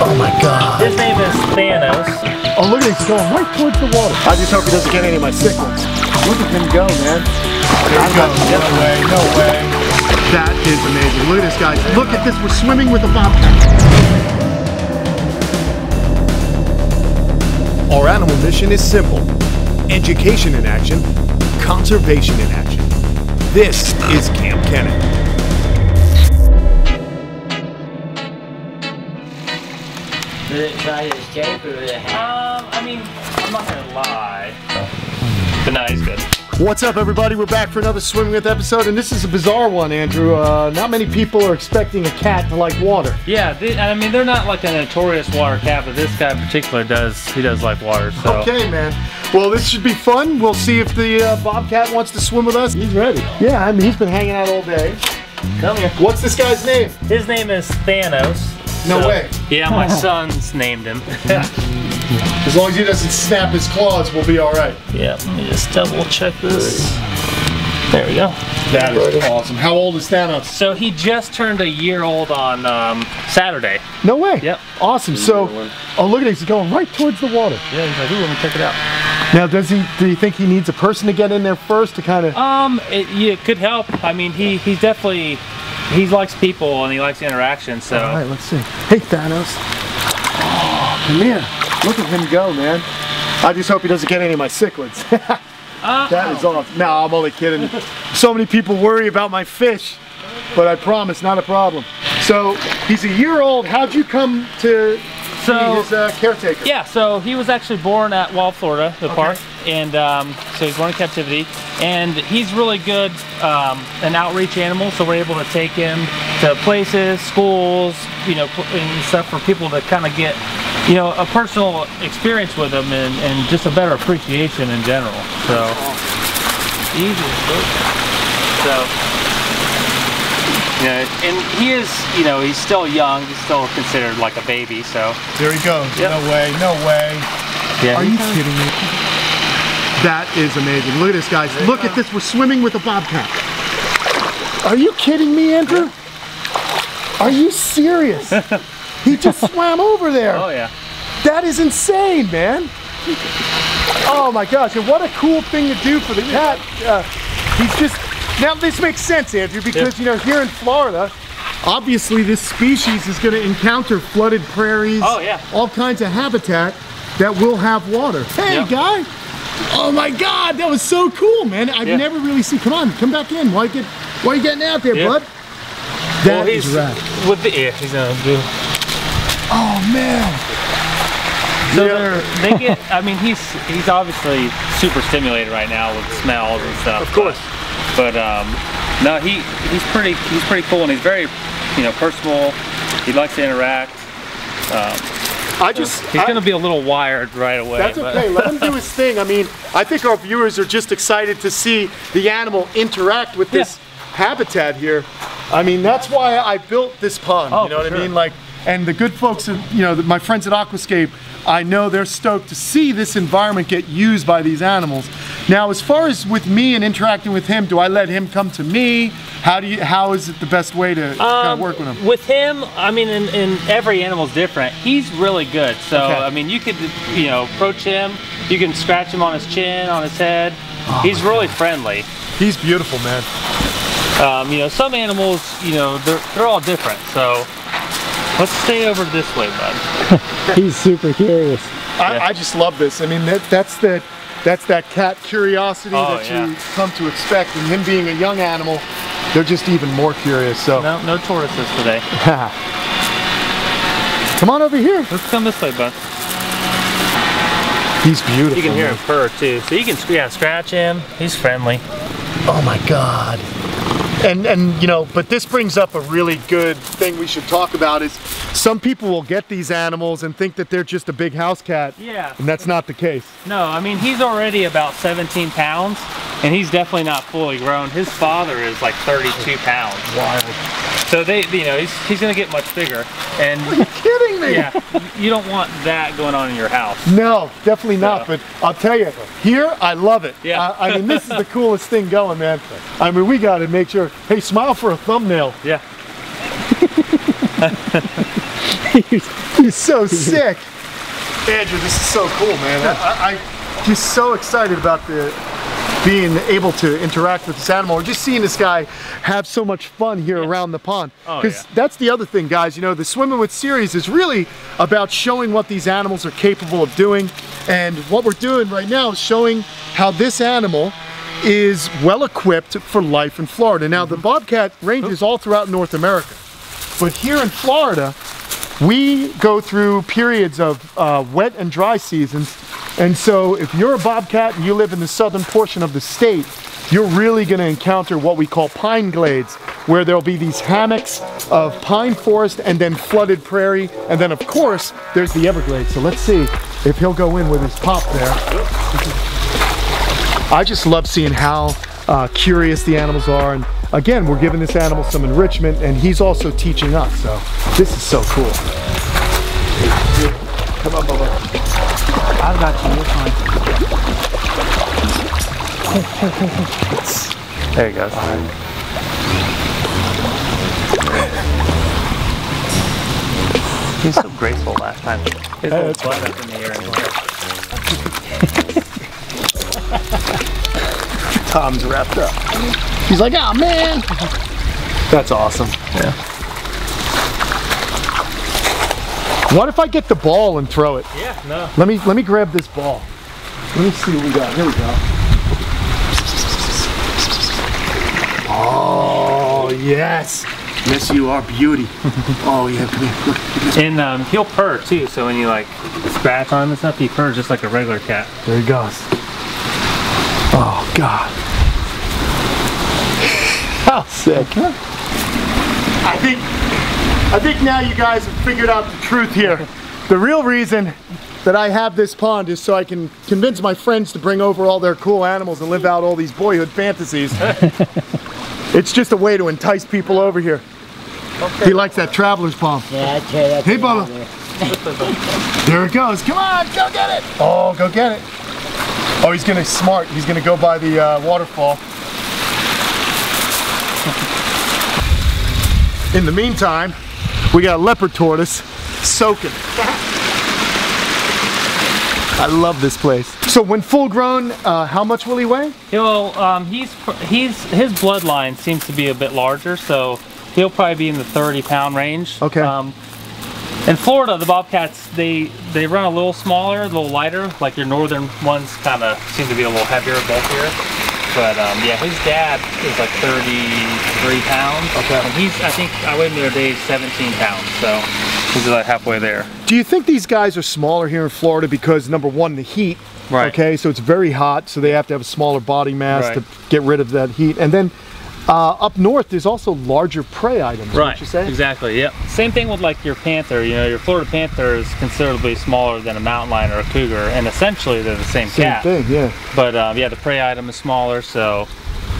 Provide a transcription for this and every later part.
Oh my God. His name is Thanos. Oh, look at it, he's going right towards the water. I just hope he doesn't get any of my cichlids. Look at him go, man. There he goes. No way, no way. That is amazing. Look at this, guys. Look at this. We're swimming with a bobcat. Our animal mission is simple. Education in action, conservation in action. This is Kamp Kenan. Did it try to escape or did it have? I mean, I'm not gonna lie. But no, he's good. What's up, everybody? We're back for another Swimming With episode, and this is a bizarre one, Andrew. Not many people are expecting a cat to like water. Yeah, I mean, they're not like a notorious water cat, but this guy in particular does. He does like water, so. Okay, man. Well, this should be fun. We'll see if the bobcat wants to swim with us. He's ready. Yeah, I mean, he's been hanging out all day. Come here. What's this guy's name? His name is Thanos. No way. Yeah, my son's named him. As long as he doesn't snap his claws, we'll be all right. Yeah, let me just double check this. There we go. That is awesome. How old is Thanos? So he just turned a year old on Saturday. No way. Yep. Awesome. So, oh, look at it. He's going right towards the water. Yeah, he's like, ooh, let me check it out. Now, do you think he needs a person to get in there first to kind of? It could help. I mean, he definitely, he likes people and he likes interaction, so. All right, let's see. Hey, Thanos. Oh, come here. Look at him go, man. I just hope he doesn't get any of my cichlids. That is awesome. No, I'm only kidding. So many people worry about my fish, but I promise, not a problem. So, he's a year old. How'd you come to be his caretaker? Yeah, so he was actually born at Wild Florida, the park, and so he's born in captivity. And he's really good an outreach animal, so we're able to take him to places, schools, you know, and stuff for people to kind of get, you know, a personal experience with him and just a better appreciation in general. So, easy. So, you know, and he is, you know, he's still young. He's still considered like a baby. So there he goes. Yep. No way. No way. Yeah, are you kidding me? That is amazing. Look at this, guys. Look at this. We're swimming with a bobcat. Are you kidding me, Andrew? Are you serious? He just swam over there. Oh yeah. That is insane, man. Oh my gosh, and what a cool thing to do for the cat. He's just, now this makes sense, Andrew, because you know, here in Florida, obviously this species is going to encounter flooded prairies, all kinds of habitat that will have water. Hey guy, oh my God, that was so cool, man. I've never really seen, come on, come back in. Why are you getting out there, bud? That is rad. With the he's gonna do. Oh man. So they get, I mean, he's obviously super stimulated right now with smells and stuff. Of course. But no, he's pretty cool, and he's very, you know, personable. He likes to interact. He's gonna be a little wired right away. That's okay. Let him do his thing. I mean, I think our viewers are just excited to see the animal interact with this habitat here. I mean, that's why I built this pond. You know what I mean? Like, and the good folks, you know, my friends at Aquascape, I know they're stoked to see this environment get used by these animals. Now, as far as with me and interacting with him, do I let him come to me? How is it the best way to kind of work with him? With him, I mean, in every animal's different. He's really good. So, I mean, you could, you know, approach him. You can scratch him on his chin, on his head. He's really friendly. He's beautiful, man. You know, some animals, you know, they're all different. So, let's stay over this way, bud. He's super curious. I just love this. I mean, that's that cat curiosity that you come to expect. And him being a young animal, they're just even more curious. So no tortoises today. Come on over here. Let's come this way, bud. He's beautiful. You can hear him purr too, so you can scratch him. He's friendly. Oh my God. And you know, but this brings up a really good thing we should talk about is some people will get these animals and think that they're just a big house cat. Yeah. And that's not the case. No, I mean, he's already about 17 pounds and he's definitely not fully grown. His father is like 32 pounds. Wild. So you know, he's gonna get much bigger. And are you kidding me? Yeah, you don't want that going on in your house. No, definitely not. But I'll tell you, here I love it. Yeah. I mean, this is the coolest thing going, man. I mean, we got to make sure. Hey, smile for a thumbnail. Yeah. He's so sick. Andrew, this is so cool, man. I'm just so excited about being able to interact with this animal, or just seeing this guy have so much fun here around the pond. Because that's the other thing, guys. You know, the Swimming with series is really about showing what these animals are capable of doing. And what we're doing right now is showing how this animal is well equipped for life in Florida. Now, the bobcat ranges all throughout North America, but here in Florida, we go through periods of wet and dry seasons. And so if you're a bobcat and you live in the southern portion of the state, you're really going to encounter what we call pine glades, where there'll be these hammocks of pine forest and then flooded prairie. And then, of course, there's the Everglades. So let's see if he'll go in with his pop there. I just love seeing how curious the animals are. And again, we're giving this animal some enrichment, and he's also teaching us. So this is so cool. Come on, Bubba. I've got you, you're fine. There he goes. He's so graceful last time. His little butt up in the air. Tom's wrapped up. He's like, oh man. That's awesome. Yeah. What if I get the ball and throw it? Yeah, no. Let me grab this ball. Let me see what we got. Here we go. Oh yes. Yes, you are beauty. Oh yeah, come here. Look. And he'll purr too, so when you like scratch on him and stuff, he purrs just like a regular cat. There he goes. Oh God. How sick. I think now you guys have figured out the truth here. The real reason that I have this pond is so I can convince my friends to bring over all their cool animals and live out all these boyhood fantasies. It's just a way to entice people over here. Okay. He likes that traveler's palm. Yeah, that's hey, Bubba. There it goes. Come on, go get it. Oh, go get it. Oh, he's gonna smart. He's gonna go by the waterfall. In the meantime, we got a leopard tortoise soaking. I love this place. So when full grown, how much will he weigh? He'll his bloodline seems to be a bit larger, so he'll probably be in the 30-pound range. Okay. In Florida, the bobcats they run a little smaller, a little lighter. Like your northern ones, kind of seem to be a little heavier, bulkier. But yeah, his dad is like 33 pounds. Okay. And I think I weighed him the other day, 17 pounds. So he's like halfway there. Do you think these guys are smaller here in Florida because, number one, the heat? Right. Okay, so it's very hot, so they have to have a smaller body mass to get rid of that heat. And then up north, there's also larger prey items. Right. What you say? Exactly. Yep. Same thing with like your panther. You know, your Florida panther is considerably smaller than a mountain lion or a cougar, and essentially they're the same cat. Same thing, yeah. But yeah, the prey item is smaller, so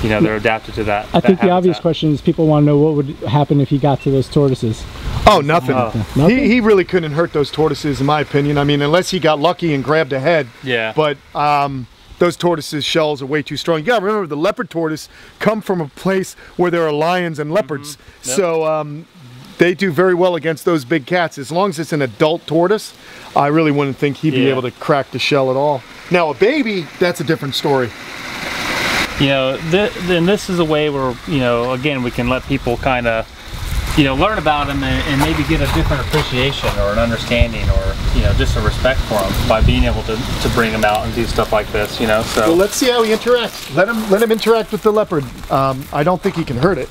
you know they're adapted to that. I think the obvious question is people want to know what would happen if he got to those tortoises. Oh, nothing. Nothing? He really couldn't hurt those tortoises, in my opinion. I mean, unless he got lucky and grabbed a head. Yeah. But those tortoises' shells are way too strong. You gotta remember, the leopard tortoise come from a place where there are lions and leopards. Yep. So they do very well against those big cats. As long as it's an adult tortoise, I really wouldn't think he'd be able to crack the shell at all. Now a baby, that's a different story. You know, then this is a way where, you know, again, we can let people kind of, you know, learn about them and maybe get a different appreciation or an understanding or, you know, just a respect for them by being able to bring them out and do stuff like this, you know. So well, let's see how he interacts. Let him interact with the leopard. I don't think he can hurt it.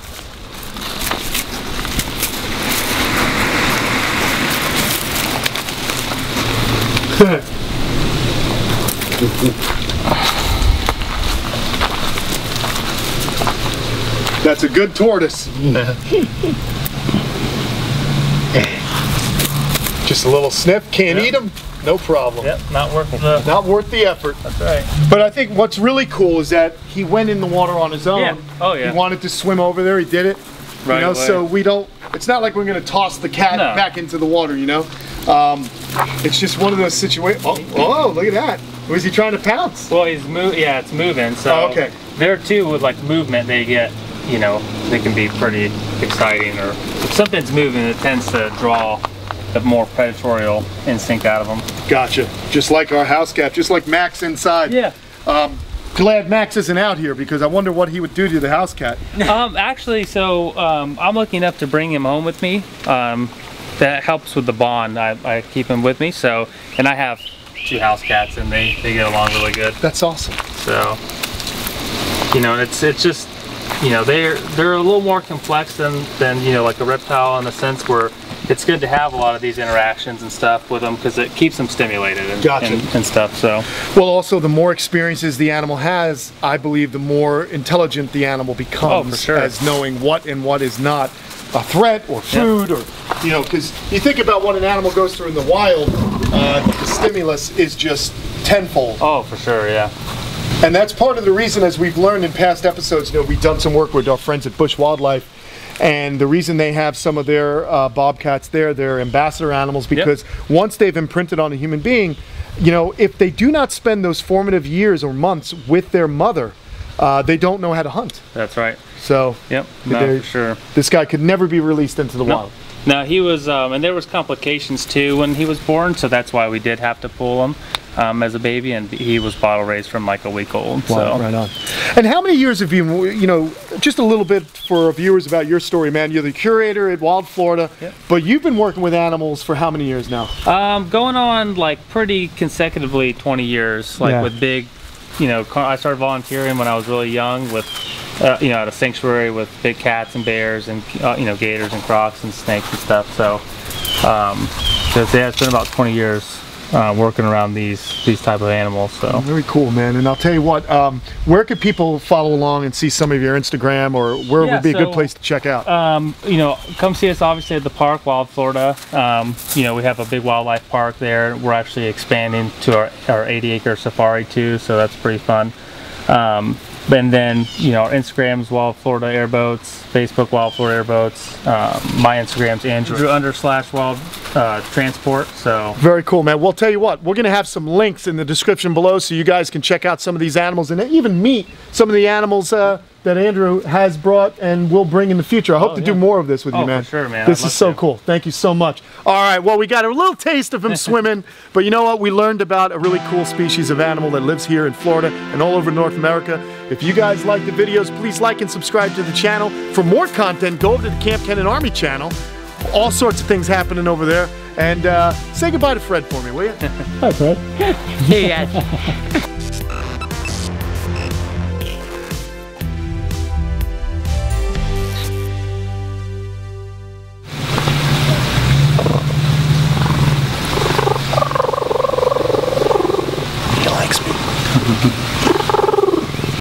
That's a good tortoise. Just a little sniff, can't eat them, no problem. Yep, not worth the effort. That's right. But I think what's really cool is that he went in the water on his own. Yeah. Oh yeah. He wanted to swim over there, he did it. Right. You know, so we don't, it's not like we're gonna toss the cat back into the water, you know? It's just one of those situations. Oh, look at that. Was he trying to pounce? Well, he's yeah, it's moving, so okay. There too, with like movement, they get you know, they can be pretty exciting, or if something's moving, it tends to draw the more predatorial instinct out of them. Gotcha. Just like our house cat, just like Max inside. Yeah. Glad Max isn't out here because I wonder what he would do to the house cat. Actually, so I'm lucky enough to bring him home with me. That helps with the bond. I keep him with me. So, and I have 2 house cats, and they get along really good. That's awesome. So, you know, it's just, you know, they're a little more complex than you know, like a reptile, in the sense where it's good to have a lot of these interactions and stuff with them because it keeps them stimulated and, Gotcha. and stuff. So, well, also the more experiences the animal has, I believe the more intelligent the animal becomes, for sure. as knowing what and what is not a threat or food, or, you know, because you think about what an animal goes through in the wild, the stimulus is just tenfold. Oh, for sure, yeah. And that's part of the reason, as we've learned in past episodes, you know, we've done some work with our friends at Bush Wildlife, and the reason they have some of their bobcats there, they're ambassador animals, because once they've imprinted on a human being, you know, if they do not spend those formative years or months with their mother, they don't know how to hunt. That's right. So, yep, no, for sure. This guy could never be released into the wild. No, he was, and there was complications too when he was born, so that's why we did have to pull him as a baby, and he was bottle raised from like a week old. Wow, so. right on. And how many years have you know, just a little bit for our viewers about your story, man. You're the curator at Wild Florida, but you've been working with animals for how many years now? Going on like pretty consecutively 20 years, like with big, you know, I started volunteering when I was really young with, you know, at a sanctuary with big cats and bears and, you know, gators and crocs and snakes and stuff. So, yeah, it's been about 20 years working around these type of animals. So very cool, man. And I'll tell you what, where could people follow along and see some of your Instagram, or where would be a good place to check out? You know, come see us obviously at the park, Wild Florida. You know, we have a big wildlife park there. We're actually expanding to our 80-acre safari too, so that's pretty fun. And then, you know, our Instagram's Wild Florida Airboats, Facebook Wild Florida Airboats. My Instagram's Andrew_Wild Transport. So very cool, man. We'll tell you what, we're gonna have some links in the description below so you guys can check out some of these animals and even meet some of the animals that Andrew has brought and will bring in the future. I hope to do more of this with you, man. For sure, man. This is so cool. Thank you so much. All right, well, we got a little taste of him swimming, but you know what? We learned about a really cool species of animal that lives here in Florida and all over North America. If you guys like the videos, please like and subscribe to the channel. For more content, go over to the Kamp Kenan Army channel. All sorts of things happening over there. And say goodbye to Fred for me, will you? Hi, Fred. Hey, guys. He likes me.